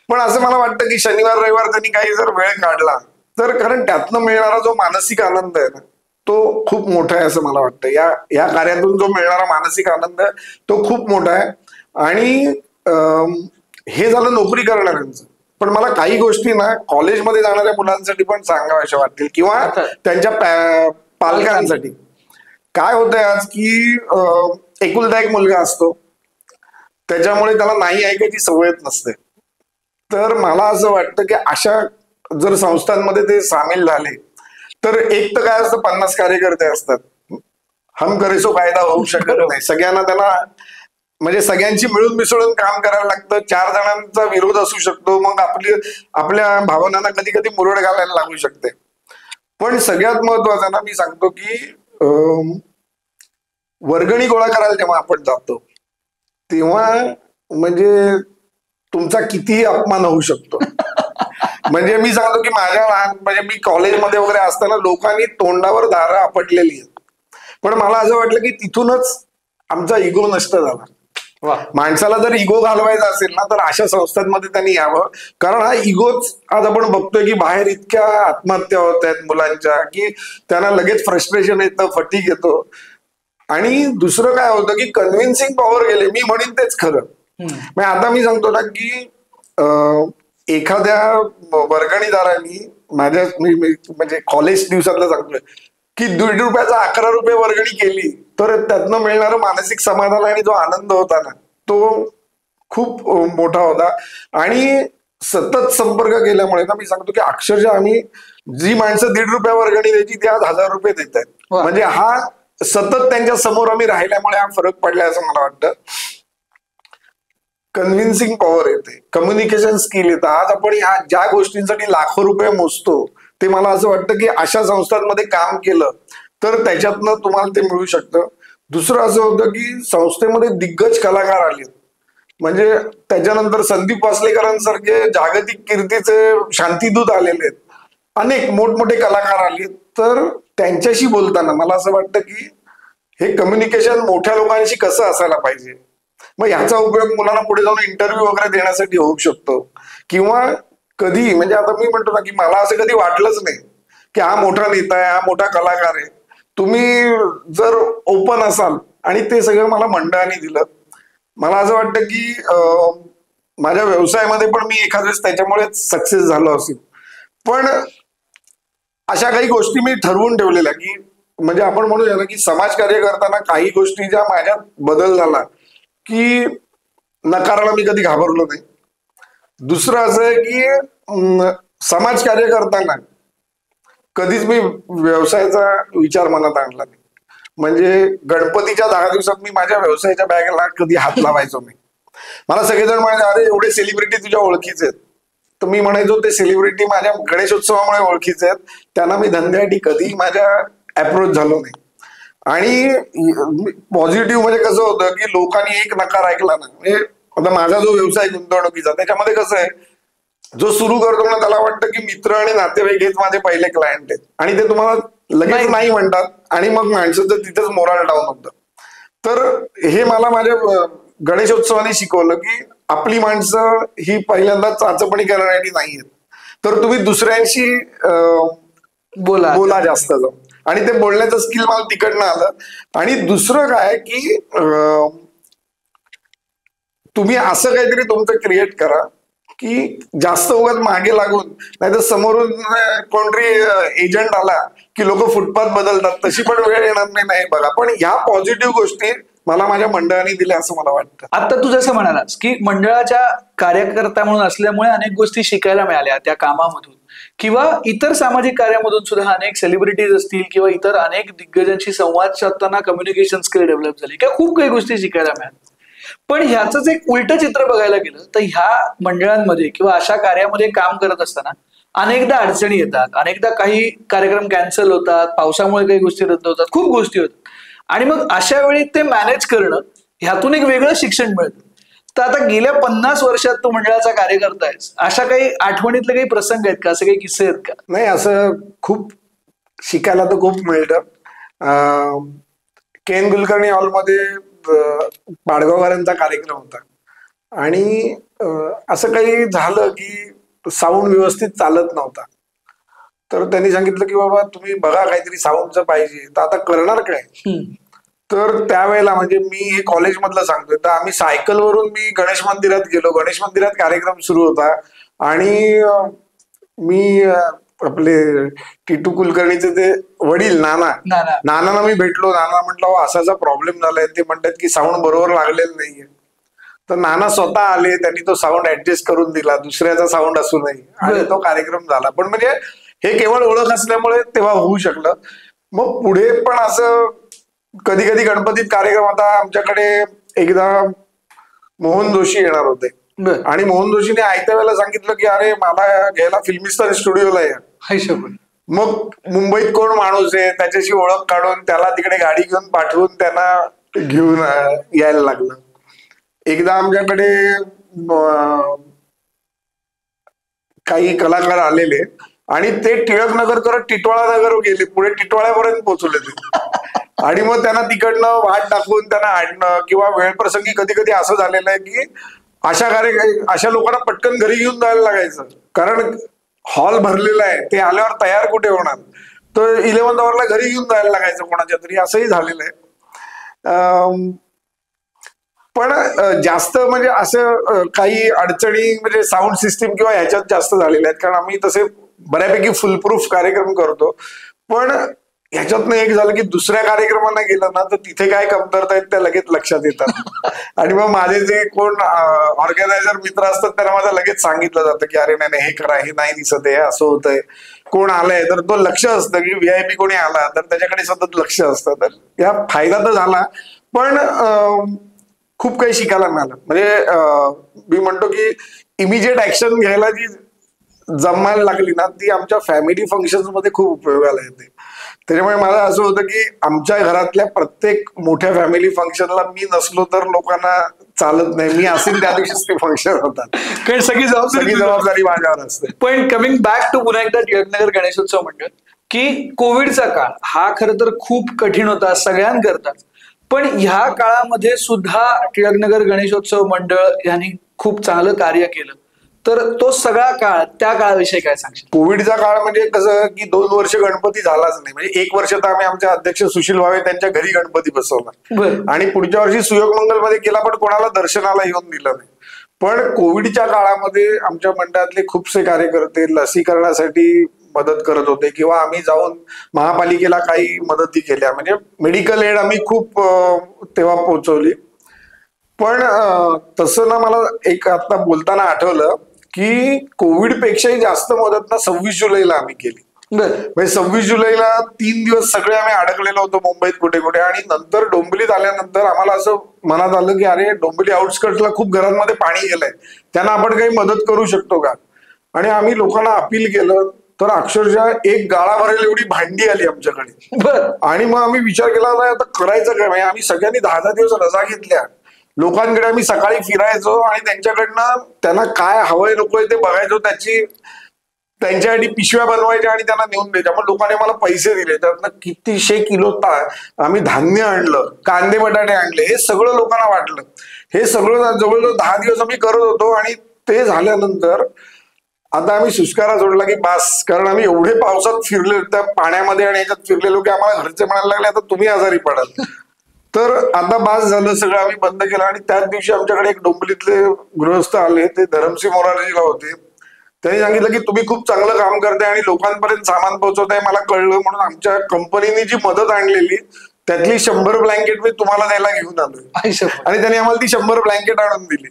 पण असं मला वाटतं की शनिवार रविवार त्यांनी काही जर वेळ काढला तर, कारण त्यातनं मिळणारा जो मानसिक आनंद आहे ना तो खूप मोठा आहे असं मला वाटतं. या कार्यातून जो मिळणारा मानसिक आनंद तो खूप मोठा आहे. आणि हे झालं नोकरी करणाऱ्यांचं. पण मला काही गोष्टी ना कॉलेजमध्ये जाणाऱ्या मुलांसाठी पण सांगाव्याशा वाटतील किंवा त्यांच्या पालकांसाठी. काय होतंय आज की एकुलता एक मुलगा असतो, त्याच्यामुळे त्याला नाही ऐकायची सवयच नसते. तर मला असं वाटतं की अशा जर संस्थांमध्ये ते सामील झाले तर एक तर काय असतं, 50 कार्यकर्ते असतात, हम करे सो कायदा होऊ शकत नाही. सगळ्यांना त्यांना म्हणजे सगळ्यांची मिळून मिसळून काम करायला लागतं. 4 जणांचा विरोध असू शकतो, मग आपल्या भावनांना कधी कधी मुरड घालायला लागू शकते. पण सगळ्यात महत्वाचं ना, मी सांगतो की वर्गणी गोळा करायला जेव्हा आपण जातो तेव्हा म्हणजे तुमचा कितीही अपमान होऊ शकतो. म्हणजे मी सांगतो की म्हणजे मी कॉलेजमध्ये वगैरे असताना लोकांनी तोंडावर दारं आपटलेली आहेत, पण मला असं वाटलं की तिथूनच आमचा इगो नष्ट झाला. माणसाला जर इगो घालवायचा असेल ना तर अशा संस्थांमध्ये त्यांनी यावं. कारण हा इगोच आज आपण बघतोय की बाहेर इतक्या आत्महत्या होत आहेत मुलांच्या की त्यांना लगेच फ्रस्ट्रेशन येतं, फटीग येतो. आणि दुसरं काय होतं की कन्व्हिन्सिंग पॉवर गेले. मी म्हणेन तेच खरं. म्हणजे आता मी सांगतो ना की एखाद्या वर्गणीदारांनी म्हणजे कॉलेज दिवसातलं सांगतोय की ₹1.5 11 रुपये वर्गणी केली तर त्यातनं मिळणारं मानसिक समाधान आणि जो आनंद होता ना तो खूप मोठा होता. आणि सतत संपर्क केल्यामुळे ना मी सांगतो की अक्षरशः आम्ही जी माणसं ₹1.5 वर्गणी द्यायची ती आज ₹1000 देत आहेत. म्हणजे हा सतत त्यांच्या समोर आम्ही राहिल्यामुळे हा फरक पडलाय असं मला वाटतं. कन्व्हिन्सिंग पॉवर येते, कम्युनिकेशन स्किल येतं. आज आपण ह्या ज्या गोष्टींसाठी लाखो रुपये मोजतो ते मला असं वाटतं की अशा संस्थांमध्ये काम केलं तर त्याच्यातनं तुम्हाला ते मिळू शकतं. दुसरं असं होतं की संस्थेमध्ये दिग्गज कलाकार आले, म्हणजे त्याच्यानंतर संदीप वासलेकरांसारखे जागतिक कीर्तीचे शांतिदूत आलेले आहेत, अनेक मोठमोठे कलाकार आले. तर त्यांच्याशी बोलताना मला असं वाटतं की हे कम्युनिकेशन मोठ्या लोकांशी कसं असायला पाहिजे. मग ह्याचा उपयोग मुलांना पुढे जाऊन इंटरव्ह्यू वगैरे देण्यासाठी होऊ शकतो. किंवा कधी म्हणजे आता मी म्हणतो ना की मला असं कधी वाटलंच नाही की हा मोठा नेता आहे, हा मोठा कलाकार आहे. तुम्ही जर ओपन असाल आणि ते सगळं मला मंडळाने दिलं, मला असं वाटतं की माझ्या व्यवसायामध्ये पण मी एखाद्या वेळेस त्याच्यामुळे सक्सेस झालो असेल. पण अशा काही गोष्टी मी ठरवून ठेवलेल्या की म्हणजे आपण म्हणूया ना की समाजकार्य करताना काही गोष्टी ज्या माझ्यात बदल झाला की नकाराला मी कधी घाबरलो नाही. दुसरं असं आहे की समाजकार्य करताना कधीच मी व्यवसायाचा विचार मनात आणला नाही. म्हणजे गणपतीच्या 10 दिवसात मी माझ्या व्यवसायाच्या बॅगेला कधी हात लावायचो नाही. मला सगळेजण म्हणाले अरे एवढे सेलिब्रिटी तुझ्या ओळखीचे आहेत, तर मी म्हणायचो ते सेलिब्रिटी माझ्या गणेशोत्सवामुळे ओळखीचे आहेत, त्यांना मी धंद्यासाठी कधी माझ्या अप्रोच झालो नाही. आणि पॉझिटिव्ह म्हणजे कसं होतं की लोकांनी एक नकार ऐकला ना, म्हणजे आता माझा जो व्यवसाय गुंतवणुकीचा त्याच्यामध्ये कसं आहे, जो सुरू करतो ना त्याला वाटतं की मित्र आणि नातेवाईक हेच माझे पहिले क्लायंट आहेत आणि ते तुम्हाला लगेच नाही म्हणतात आणि मग माणसाचं तिथंच मोराल डाऊन होतं. तर हे मला माझ्या गणेशोत्सवाने शिकवलं की आपली माणसं ही पहिल्यांदा चाचपणी करण्यासाठी नाहीयेत, तर तुम्ही दुसऱ्यांशी बोला जास्त जाऊन. आणि ते बोलण्याचं स्किल मला तिकडनं आलं. आणि दुसरं काय की तुम्ही असं काहीतरी तुमचं क्रिएट करा की जास्त उगाच मागे लागून, नाही तर समोरून कोणतरी एजंट आला की लोक फुटपाथ बदलतात तशी पण वेळ येणार नाही बघा. पण ह्या पॉझिटिव्ह गोष्टी मला माझ्या मंडळाने दिल्या असं मला वाटतं. आता तू जसं म्हणालास की मंडळाच्या कार्यकर्ता म्हणून असल्यामुळे अनेक गोष्टी शिकायला मिळाल्या त्या कामामधून किंवा इतर सामाजिक कार्यामधून सुद्धा अनेक सेलिब्रिटीज असतील किंवा इतर अनेक दिग्गजांशी संवाद साधताना कम्युनिकेशन स्किल डेव्हलप झाली किंवा खूप काही गोष्टी शिकायला मिळाल्या. पण ह्याच एक उलट चित्र बघायला गेलं तर ह्या मंडळांमध्ये किंवा अशा कार्यामध्ये काम करत असताना अनेकदा अडचणी येतात, अनेकदा काही कार्यक्रम कॅन्सल होतात, पावसामुळे काही गोष्टी रद्द होतात, खूप गोष्टी होतात. आणि मग अशा वेळी ते मॅनेज करणं ह्यातून एक वेगळं शिक्षण मिळतं. तर आता गेल्या 50 वर्षात तू मंडळाचा कार्यकर्ता आहेस, अशा काही आठवणीतले काही प्रसंग आहेत का, असे काही किस्से आहेत का? नाही, असं खूप शिकायला तर खूप मिळतं. केन कुलकर्णी हॉलमध्ये पाडगावकरांचा कार्यक्रम होता आणि असं काही झालं की साऊंड व्यवस्थित चालत नव्हता. तर त्यांनी सांगितलं की बाबा तुम्ही बघा काहीतरी साऊंडचं पाहिजे. तर आता करणार काय, तर त्यावेळेला म्हणजे मी हे कॉलेजमधलं सांगतोय, तर आम्ही सायकलवरून मी गणेश मंदिरात गेलो. गणेश मंदिरात कार्यक्रम सुरू होता आणि मी आपले टिटू कुलकर्णीचे ते वडील नाना. नानांना मी भेटलो. नाना म्हटलं असाचा प्रॉब्लेम झालाय. ते म्हणतात की साऊंड बरोबर लागलेलं नाहीये. तर नाना स्वतः आले, त्यांनी तो साऊंड ऍडजस्ट करून दिला, दुसऱ्याचा साऊंड असू नये, आणि तो कार्यक्रम झाला. पण म्हणजे हे केवळ ओळख असल्यामुळे तेव्हा होऊ शकलं. मग पुढे पण असं कधी कधी गणपतीत कार्यक्रम, आता आमच्याकडे एकदा मोहन जोशी येणार होते आणि मोहन जोशीने आयत्या वेळेला सांगितलं की अरे मला घ्यायला फिल्मिस्तान स्टुडिओला या. मग मुंबईत कोण माणूस आहे, त्याच्याशी ओळख काढून त्याला तिकडे गाडी घेऊन पाठवून त्यांना घेऊन यायला लागलं. एकदा आमच्याकडे काही कलाकार आलेले आणि ते टिळकनगर करत टिटवाळा नगर गेले, पुढे टिटवाळ्यापर्यंत पोहोचले ते. आणि मग त्यांना तिकडनं वाट दाखवून त्यांना आणणं, किंवा वेळप्रसंगी कधी कधी असं झालेलं आहे की अशा लोकांना पटकन घरी घेऊन जायला लागायचं, कारण हॉल भरलेला आहे, ते आल्यावर तयार कुठे होणार. तर 11 आवरला घरी घेऊन जायला लागायचं कोणाच्या तरी, असंही झालेलं आहे. पण जास्त म्हणजे असं काही अडचणी म्हणजे साऊंड सिस्टीम किंवा ह्याच्यात जास्त झालेल्या आहेत, कारण आम्ही तसे बऱ्यापैकी फुलप्रूफ कार्यक्रम करतो. पण ह्याच्यातनं एक झालं की दुसऱ्या कार्यक्रमांना गेलं ना, तर तिथे काय कमतरता आहेत त्या लगेच लक्षात येतात. आणि मग माझे जे कोण ऑर्गनायझर मित्र असतात त्यांना माझं लगेच सांगितलं जातं की अरे नाही हे करा, हे नाही दिसत आहे, असं होतंय. कोण आलंय तर तो लक्ष असतं की VIP कोणी आला तर त्याच्याकडे सतत लक्ष असतं. तर या फायदा तर झाला, पण खूप काही शिकायला मिळालं. म्हणजे मी म्हणतो की इमिजिएट ऍक्शन घ्यायला जी जमायला लागली ना, ती आमच्या फॅमिली फंक्शन्स मध्ये खूप उपयोगाला येते. त्याच्यामुळे मला असं होतं की आमच्या घरातल्या प्रत्येक मोठ्या फॅमिली फंक्शनला मी नसलो तर लोकांना चालत नाही. मी असेल त्या दिवशीच ते फंक्शन होतात, कारण सगळी जबाबदारी माझ्यावर असते. पण कमिंग बॅक टू पुन्हा एकदा टिळकनगर गणेशोत्सव मंडळ, की कोविडचा काळ हा खरं तर खूप कठीण होता सगळ्यांकरता, पण ह्या काळामध्ये सुद्धा टिळकनगर गणेशोत्सव मंडळ यांनी खूप चांगलं कार्य केलं. तर तो सगळा काळ, त्या काळाविषयी काय सांगशील? कोविडचा काळ म्हणजे कसं की 2 वर्ष गणपती झालाच नाही. म्हणजे 1 वर्ष तर आम्ही आमच्या अध्यक्ष सुशील भावे त्यांच्या घरी गणपती बसवला आणि पुढच्या वर्षी सुयोग मंगलमध्ये केला, पण कोणाला दर्शनाला येऊन दिलं नाही. पण कोविडच्या काळामध्ये आमच्या मंडळातले खूपसे कार्यकर्ते लसीकरणासाठी मदत करत होते, किंवा आम्ही जाऊन महापालिकेला काही मदती केल्या. म्हणजे मेडिकल एड आम्ही खूप तेव्हा पोहोचवली. पण तसं ना, मला एक आता बोलताना आठवलं की कोविड पेक्षाही जास्त मदत ना 26 जुलैला आम्ही केली. म्हणजे 26 जुलैला 3 दिवस सगळे आम्ही अडकलेलो होतो मुंबईत कुठे कुठे, आणि नंतर डोंबिवलीत आल्यानंतर आम्हाला असं मनात आलं की अरे डोंबिवली आउटस्कर्ट्सला खूप घरांमध्ये पाणी गेलंय, त्यांना आपण काही मदत करू शकतो का. आणि आम्ही लोकांना अपील केलं, तर अक्षरशः एक गाळा भरेल एवढी भांडी आली आमच्याकडे. आणि मग आम्ही विचार केला आता करायचं काय. म्हणजे आम्ही सगळ्यांनी 10-10 दिवस रजा घेतल्या. लोकांकडे आम्ही सकाळी फिरायचो आणि त्यांच्याकडनं त्यांना काय हवंय नकोय ते बघायचो, त्यांच्यासाठी पिशव्या बनवायच्या आणि त्यांना नेऊन द्यायच्या. मग लोकांनी मला पैसे दिले, त्यातनं कितीशे किलो आम्ही धान्य आणलं, कांदे बटाटे आणले, हे सगळं लोकांना वाटलं. हे सगळं जवळजवळ 10 दिवस आम्ही करत होतो. आणि ते झाल्यानंतर आता आम्ही सुस्कारा सोडला की बास, कारण आम्ही एवढे पावसात फिरले, त्या पाण्यामध्ये आणि याच्यात फिरलेलो की आम्हाला घरचे म्हणायला लागले आता तुम्ही आजारी पडाल. तर आता बास झालं, सगळं आम्ही बंद केलं. आणि त्याच दिवशी आमच्याकडे एक डोंबिवलीतले गृहस्थ आले, ते धरमसिंह मोरारजीला होते. त्यांनी सांगितलं की तुम्ही खूप चांगलं काम करताय आणि लोकांपर्यंत सामान पोहोचवताय, मला कळलं, म्हणून आमच्या कंपनीने जी मदत आणलेली त्यातली 100 ब्लँकेट मी तुम्हाला द्यायला घेऊन आलोय. आणि त्यांनी आम्हाला ती 100 ब्लँकेट आणून दिली.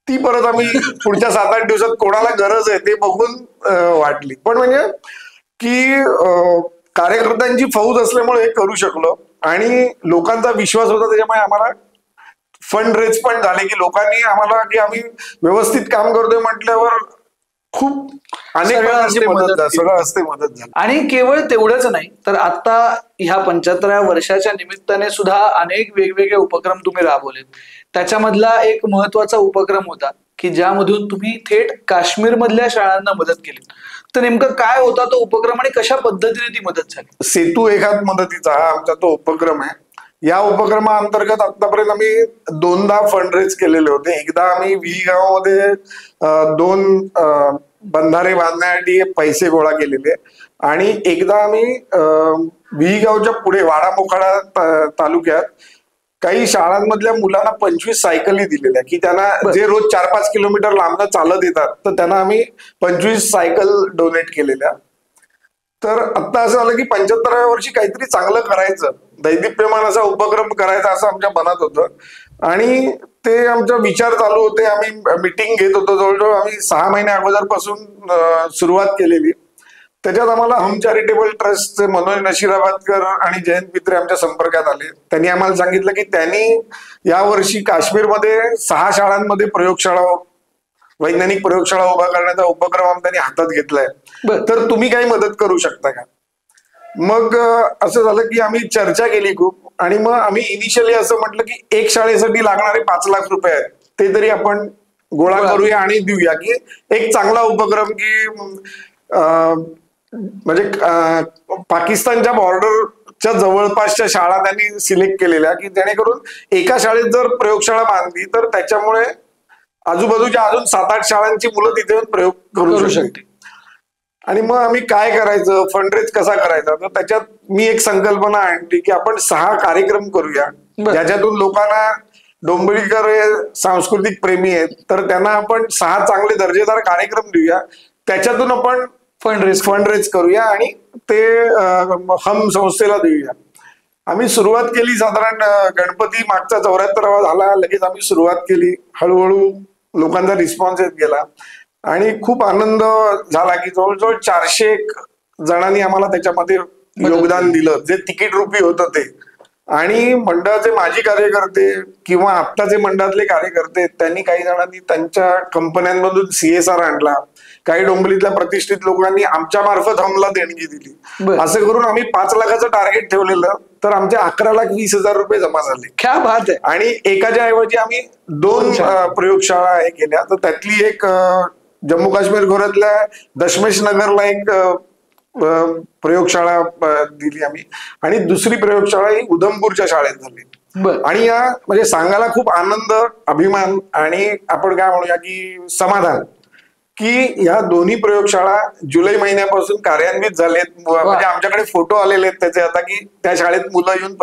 ती परत आम्ही पुढच्या 7-8 दिवसात कोणाला गरज आहे ते बघून वाटली. पण म्हणजे की कार्यकर्त्यांची फौज असल्यामुळे हे करू शकलो आणि लोकांचा विश्वास होता, त्याच्यामुळे आम्हाला फंड रेज पण झाले की लोकांनी आम्हाला की आम्ही व्यवस्थित काम करतोय म्हटल्यावर खूप अनेक मदत झाली. आणि केवळ तेवढंच नाही, तर आता ह्या 75व्या वर्षाच्या निमित्ताने सुद्धा अनेक वेगवेगळे उपक्रम तुम्ही राबवलेत. त्याच्यामधला एक महत्वाचा उपक्रम होता की ज्यामधून तुम्ही थेट काश्मीर मधल्या शाळांना मदत केली. तर नेमकं काय होता तो उपक्रम आणि कशा पद्धतीने ती मदत झाली? सेतू एखाद मदतीचा हा आमचा तो उपक्रम आहे. या उपक्रमाअंतर्गत आतापर्यंत आम्ही 2दा फंड रेज केलेले होते. एकदा आम्ही गावामध्ये 2 बंधारे बांधण्यासाठी पैसे गोळा केलेले, आणि एकदा आम्ही विहीगावच्या पुढे वाडा मोखाडा तालुक्यात काही शाळांमधल्या मुलांना 25 सायकली दिलेल्या, की त्यांना जे रोज 4-5 किलोमीटर लांबनं चालत येतात तर त्यांना आम्ही 25 सायकल डोनेट केलेल्या. तर आता असं झालं की 75व्या वर्षी काहीतरी चांगलं करायचं, दैदिप्यमान असा उपक्रम करायचा असं आमच्या मनात होतं आणि ते आमचा विचार चालू होते. आम्ही मिटिंग घेत होतो, जवळजवळ आम्ही 6 महिन्या अगोदरपासून सुरुवात केलेली. त्याच्यात आम्हाला हम चॅरिटेबल ट्रस्टचे मनोज नशिराबादकर आणि जयंत पित्रे आमच्या संपर्कात आले. त्यांनी आम्हाला सांगितलं की त्यांनी यावर्षी काश्मीरमध्ये 6 शाळांमध्ये वैज्ञानिक प्रयोगशाळा उभा करण्याचा उपक्रम त्यांनी हातात घेतलाय, तर तुम्ही काही मदत करू शकता का. मग असं झालं की आम्ही चर्चा केली खूप आणि मग आम्ही इनिशियली असं म्हटलं की एक शाळेसाठी लागणारे 5 लाख रुपये आहेत ते तरी आपण गोळा करूया आणि देऊया, की एक चांगला उपक्रम की म्हणजे पाकिस्तानच्या बॉर्डरच्या जवळपासच्या शाळा त्यांनी सिलेक्ट केलेल्या, की जेणेकरून एका शाळेत जर प्रयोगशाळा बांधली तर त्याच्यामुळे आजूबाजूच्या अजून 7-8 शाळांची मुलं तिथे प्रयोग करू शकते. आणि मग आम्ही काय करायचं, फंडरेज कसा करायचा, तर त्याच्यात मी एक संकल्पना आणली की आपण 6 कार्यक्रम करूया ज्याच्यातून लोकांना, डोंबिवलीकर हे सांस्कृतिक प्रेमी आहेत तर त्यांना आपण 6 चांगले दर्जेदार कार्यक्रम देऊया, त्याच्यातून आपण फंडरेज करूया आणि ते हम संस्थेला देऊया. आम्ही सुरुवात केली, साधारण गणपती मागचा 74वा झाला, लगेच आम्ही सुरुवात केली. हळूहळू लोकांचा रिस्पॉन्स येत गेला आणि खूप आनंद झाला की जवळजवळ 400 जणांनी आम्हाला त्याच्यामध्ये योगदान दिलं, जे तिकीट रुपी होतं ते. आणि मंडळाचे माजी कार्यकर्ते किंवा आत्ताचे मंडळातले कार्यकर्ते, त्यांनी काही जणांनी त्यांच्या कंपन्यांमधून CSR आणला, काही डोंबिवलीतल्या प्रतिष्ठित लोकांनी आमच्या मार्फत हमला देणगी दिली. असं करून आम्ही 5 लाखाचं टार्गेट ठेवलेलं, तर आमचे 11,20,000 रुपये जमा झाले. क्या बात आहे. आणि एकाच्या ऐवजी आम्ही 2 प्रयोगशाळा हे केल्या. तर त्यातली एक जम्मू काश्मीर खोऱ्यातल्या दशमेश नगरला एक प्रयोगशाळा दिली आम्ही आणि दुसरी प्रयोगशाळा ही उधमपूरच्या शाळेत झाली. आणि या म्हणजे सांगायला खूप आनंद, अभिमान आणि आपण काय म्हणूया की समाधान, की या दोन्ही प्रयोगशाळा जुलै महिन्यापासून कार्यान्वित झालेत. म्हणजे आमच्याकडे फोटो आलेले आहेत त्याचे आता, की त्या शाळेत मुलं येऊन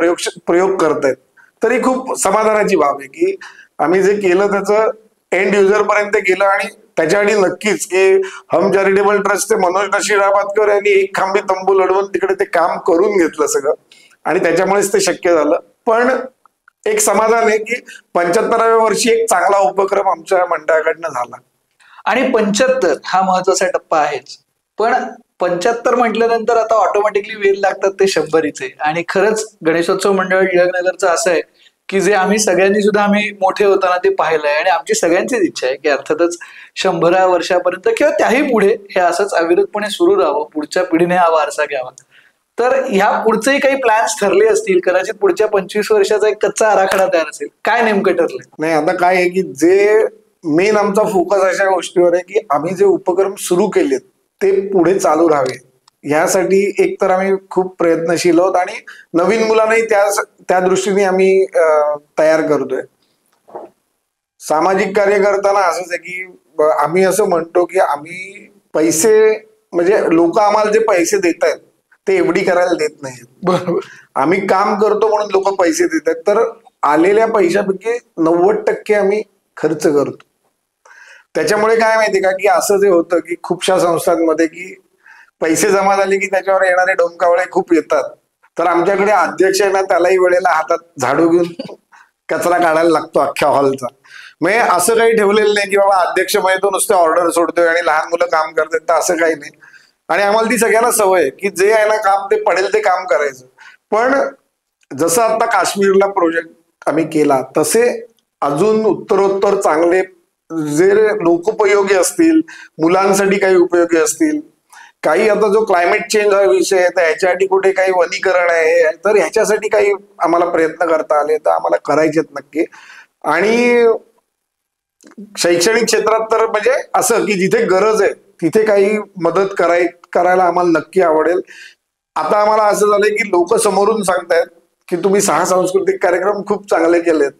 प्रयोग करतायत. तरी खूप समाधानाची बाब आहे की आम्ही जे केलं त्याचं एंड युजर पर्यंत गेलं. आणि त्याच्यासाठी नक्कीच की हम चॅरिटेबल ट्रस्टचे मनोज नशिराबादकर यांनी एक खांबी तंबू लढवून तिकडे ते काम करून घेतलं सगळं आणि त्याच्यामुळेच ते शक्य झालं. पण एक समाधान आहे की 75व्या वर्षी एक चांगला उपक्रम आमच्या मंडळाकडनं झाला. आणि 75 हा महत्वाचा टप्पा आहेच, पण 75 म्हटल्यानंतर आता ऑटोमॅटिकली वेल लागतात ते 100चे. आणि खरंच गणेशोत्सव मंडळ टिळकनगरचं असं आहे की जे आम्ही सगळ्यांनी सुद्धा आम्ही मोठे होताना ते पाहिलंय आणि आमची सगळ्यांचीच इच्छा आहे की अर्थातच 100 वर्षापर्यंत किंवा त्याही पुढे हे असंच अविरतपणे सुरू राहावं, पुढच्या पिढीने हा वारसा घ्यावा. तर ह्या पुढचेही काही प्लॅन्स ठरले असतील, कदाचित पुढच्या 25 वर्षाचा एक कच्चा आराखडा तयार असेल, काय नेमकं ठरलंय? नाही, आता काय आहे की जे मेन आमचा फोकस अशा गोष्टीवर आहे की आम्ही जे उपक्रम सुरू केलेत ते पुढे चालू राहावे. यासाठी एक तर आम्ही खूप प्रयत्नशील आहोत आणि नवीन मुलांनाही त्या दृष्टीने आम्ही तयार करतोय. सामाजिक कार्य करताना असंच आहे की आम्ही असं म्हणतो की आम्ही पैसे, म्हणजे लोक आम्हाला जे पैसे देत आहेत ते एवढी करायला देत नाहीत. बरोबर. आम्ही काम करतो म्हणून लोक पैसे देत आहेत, तर आलेल्या पैशापैकी 90% आम्ही खर्च करतो. त्याच्यामुळे काय माहिती का की असं जे होतं की खूपशा संस्थांमध्ये की पैसे जमा झाले की त्याच्यावर येणारे डोमकावळे खूप येतात. तर आमच्याकडे अध्यक्ष आहे ना, त्यालाही वेळेला हातात झाडू घेऊन कचरा काढायला लागतो अख्ख्या हॉलचा. म्हणजे असं काही ठेवलेलं नाही की बाबा अध्यक्ष म्हणजे तो नुसते ऑर्डर सोडतोय आणि लहान मुलं काम करतात, तर असं काही नाही. आणि आम्हाला ती सगळ्यांना सवय आहे की जे आहे ना काम, ते पडेल ते काम करायचं. पण जसं आता काश्मीरला प्रोजेक्ट आम्ही केला, तसे अजून उत्तरोत्तर चांगले जे लोकोपयोगी असतील, मुलांसाठी काही उपयोगी असतील, काही आता जो क्लायमेट चेंज हा विषय आहे तर ह्याच्यासाठी कुठे काही वनीकरण आहे, तर ह्याच्यासाठी काही आम्हाला प्रयत्न करता आले तर आम्हाला करायचेत नक्की. आणि शैक्षणिक क्षेत्रात तर म्हणजे असं की जिथे गरज आहे तिथे काही मदत करायला आम्हाला नक्की आवडेल. आता आम्हाला असं झालंय की लोक समोरून सांगतायत की तुम्ही 6 सांस्कृतिक कार्यक्रम खूप चांगले केलेत,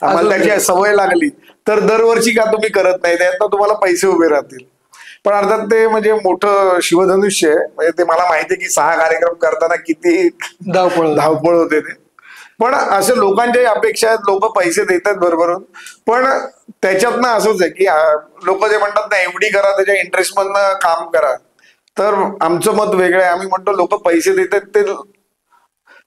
आम्हाला त्याची सवय लागली, तर दरवर्षी का तुम्ही करत नाही, त्यातनं तुम्हाला पैसे उभे राहतील. पण अर्थात ते म्हणजे मोठं शिवधनुष्य आहे. म्हणजे ते मला माहिती आहे की 6 कार्यक्रम करताना किती धावपळ होते ते. पण असे लोकांच्याही अपेक्षा आहेत, लोक पैसे देतात भरभरून, पण त्याच्यातनं असंच आहे की लोक जे म्हणतात ना एवढी करा, त्याच्या इंटरेस्ट मधनं काम करा. तर आमचं मत वेगळं आहे. आम्ही म्हणतो लोक पैसे देतात ते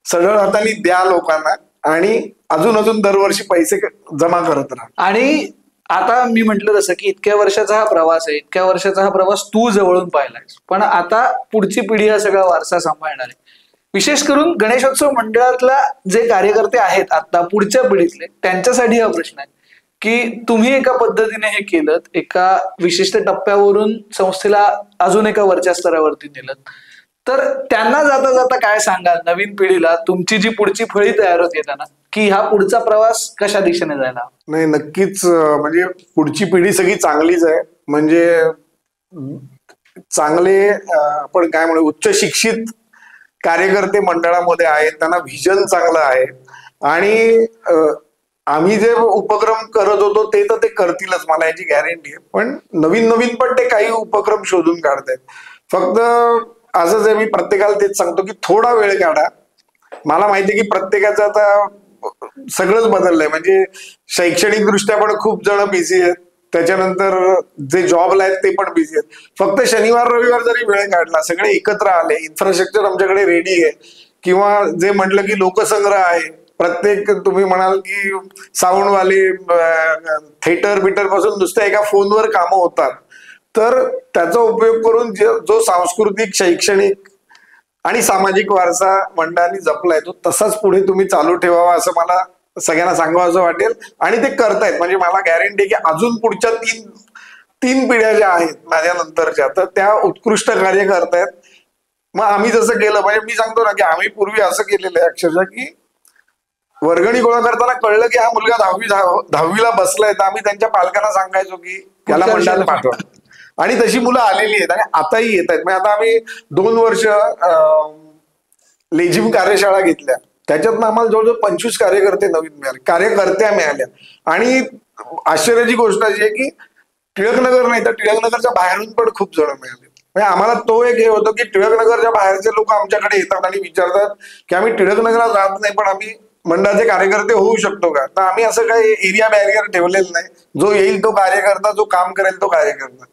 सरळ हाताने द्या लोकांना आणि अजून दरवर्षी पैसे जमा करत राहा. आणि आता मी म्हंटल तसं की इतक्या वर्षाचा हा प्रवास आहे, इतक्या वर्षाचा हा प्रवास तू जवळून पाहिलायस, पण आता पुढची पिढी हा सगळा वारसा सांभाळणार आहे. विशेष करून गणेशोत्सव मंडळातला जे कार्यकर्ते आहेत आता पुढच्या पिढीतले, त्यांच्यासाठी हा प्रश्न आहे की तुम्ही एका पद्धतीने हे केलं, एका विशिष्ट टप्प्यावरून संस्थेला अजून एका वरच्या स्तरावरती नेलं, तर त्यांना जाता जाता काय सांगाल नवीन पिढीला, तुमची जी पुढची फळी तयार होते त्यांना, की हा पुढचा प्रवास कशा दिशेने जायला? नाही, नक्कीच. म्हणजे पुढची पिढी सगळी चांगलीच आहे. म्हणजे चांगले आपण काय म्हणू, उच्च शिक्षित कार्यकर्ते मंडळामध्ये आहेत, त्यांना व्हिजन चांगलं आहे आणि आम्ही जे उपक्रम करत होतो ते तर ते करतीलच, मला याची गॅरंटी आहे. पण नवीन पण ते काही उपक्रम शोधून काढतायत. फक्त असंच आहे, मी प्रत्येकाला तेच सांगतो की थोडा वेळ काढा. मला माहिती आहे की प्रत्येकाचं आता सगळंच बदललंय. म्हणजे शैक्षणिक दृष्ट्या पण खूप जण बिझी आहेत, त्याच्यानंतर जे जॉबला आहेत ते पण बिझी आहेत. फक्त शनिवार रविवार जरी वेळ काढला, सगळे एकत्र आले, इन्फ्रास्ट्रक्चर आमच्याकडे रेडी आहे, किंवा जे म्हटलं की लोकसंग्रह आहे, प्रत्येक तुम्ही म्हणाल की साऊंडवाले, थिएटर बिटर पासून नुसत्या एका फोनवर कामं होतात, तर त्याचा उपयोग करून जो सांस्कृतिक, शैक्षणिक आणि सामाजिक वारसा मंडळांनी जपलाय तो तसाच पुढे तुम्ही चालू ठेवावा असं मला सगळ्यांना सांगावं असं वाटेल. आणि ते करतायत. म्हणजे मला गॅरंटी आहे की अजून पुढच्या तीन पिढ्या ज्या आहेत माझ्या नंतरच्या, तर त्या उत्कृष्ट कार्य करतायत. मग आम्ही जसं केलं, म्हणजे मी सांगतो ना की आम्ही पूर्वी असं केलेलं आहे अक्षरशः की वर्गणी गोळा करताना कळलं की हा मुलगा 10वीला बसलाय, तर आम्ही त्यांच्या पालकांना सांगायचो की त्याला मंडळात पाठवा. आणि तशी मुलं आलेली आहेत आणि आताही येत आहेत. म्हणजे आता आम्ही 2 वर्ष लेझिम कार्यशाळा घेतल्या, त्याच्यातनं आम्हाला जवळजवळ 25 कार्यकर्त्या मिळाल्या. आणि आश्चर्याची गोष्ट अशी आहे की टिळकनगर नाही तर टिळकनगरच्या बाहेरून पण खूप जण मिळाले. म्हणजे आम्हाला तो एक हे होतं की टिळकनगरच्या बाहेरचे लोक आमच्याकडे येतात आणि विचारतात की आम्ही टिळकनगरात राहत नाही पण आम्ही मंडळाचे कार्यकर्ते होऊ शकतो का. तर आम्ही असं काही एरिया बॅरियर ठेवलेलं नाही. जो येईल तो कार्यकर्ता, जो काम करेल तो कार्यकर्ता.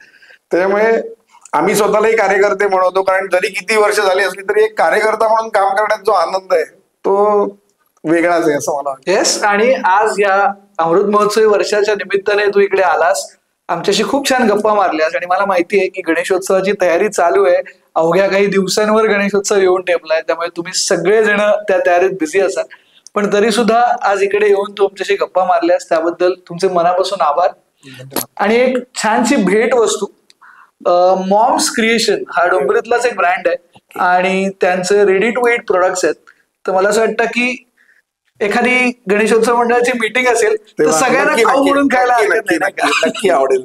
त्यामुळे आम्ही स्वतःलाही कार्यकर्ते म्हणवतो, कारण जरी किती वर्ष झाली असली तरी एक कार्यकर्ता म्हणून काम करण्यात जो आनंद आहे तो वेगळाच आहे असं मला वाटतं. येस. आणि आज या अमृत महोत्सवी वर्षाच्या निमित्ताने तू इकडे आलास, आमच्याशी खूप छान गप्पा मारल्यास. आणि मला माहिती आहे की गणेशोत्सवाची तयारी चालू आहे, अवघ्या काही दिवसांवर गणेशोत्सव येऊन ठेपलाय, त्यामुळे तुम्ही सगळेजण त्या तयारीत बिझी असाल. पण तरी सुद्धा आज इकडे येऊन तू आमच्याशी गप्पा मारल्यास त्याबद्दल तुमचे मनापासून आभार. आणि एक छानशी भेट वस्तू, मॉम्स क्रिएशन हा डोंबिवलीतलाच एक ब्रँड आहे आणि त्यांचे रेडी टू ईट प्रोडक्ट्स आहेत. तर मला असं वाटतं की एखादी गणेशोत्सव मंडळाची मीटिंग असेल तर सगळ्यांना खाऊ म्हणून खायला नक्की आवडेल.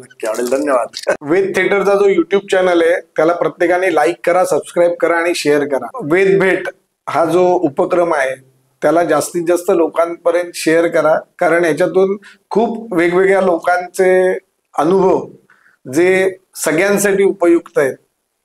धन्यवाद. वेद थिएटरचा जो युट्यूब चॅनल आहे त्याला प्रत्येकाने लाईक करा, सबस्क्राईब करा आणि शेअर करा. वेद भेट हा जो उपक्रम आहे त्याला जास्तीत जास्त लोकांपर्यंत शेअर करा, कारण याच्यातून खूप वेगवेगळ्या लोकांचे अनुभव जे सगळ्यांसाठी उपयुक्त आहेत,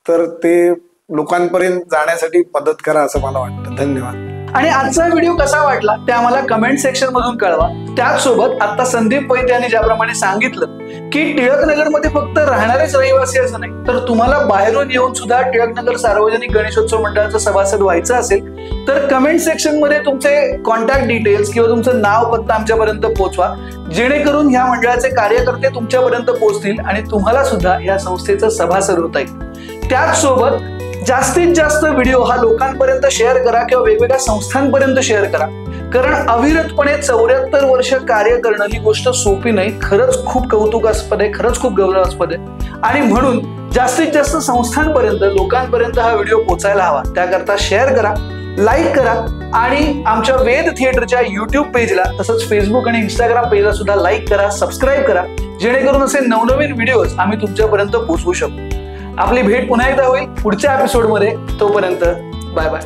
तर ते लोकांपर्यंत जाण्यासाठी मदत करा असं मला वाटतं. धन्यवाद. आणि आजचा व्हिडिओ कसा वाटला ते आम्हाला कमेंट सेक्शन मधून कळवा. त्याचसोबत आता संदीप पैते यांनी ज्याप्रमाणे सांगितलं की टिळकनगरमध्ये फक्त राहणारेच रहिवासी असं नाही, तर तुम्हाला बाहेरून येऊन सुद्धा टिळकनगर सार्वजनिक गणेशोत्सव मंडळाचं सभासद व्हायचं असेल तर कमेंट सेक्शन मध्ये तुमचे कॉन्टॅक्ट डिटेल्स किंवा तुमचं नाव, पत्ता आमच्यापर्यंत पोहोचवा, जेणेकरून ह्या मंडळाचे कार्यकर्ते तुमच्यापर्यंत पोहोचतील आणि तुम्हाला सुद्धा या संस्थेचं सभासद होता येईल. त्याचसोबत जास्तीत जास्त व्हिडिओ हा लोकांपर्यंत शेअर करा किंवा वेगवेगळ्या संस्थांपर्यंत शेअर करा, कारण अविरतपणे 74 वर्ष कार्य करणं ही गोष्ट सोपी नाही. खरंच खूप कौतुकास्पद आहे, खरंच खूप गौरवास्पद आहे. आणि म्हणून जास्तीत जास्त संस्थांपर्यंत, लोकांपर्यंत हा व्हिडिओ पोहोचायला हवा. त्याकरता शेअर करा, लाईक करा आणि आमच्या वेद थिएटरच्या युट्यूब पेजला तसंच फेसबुक आणि इंस्टाग्राम पेजला सुद्धा लाईक करा, सबस्क्राईब करा, जेणेकरून असे नवनवीन व्हिडिओज आम्ही तुमच्यापर्यंत पोहोचवू शकू. आपली भेट पुन्हा एकदा होईल पुढच्या एपिसोडमध्ये. तोपर्यंत बाय बाय.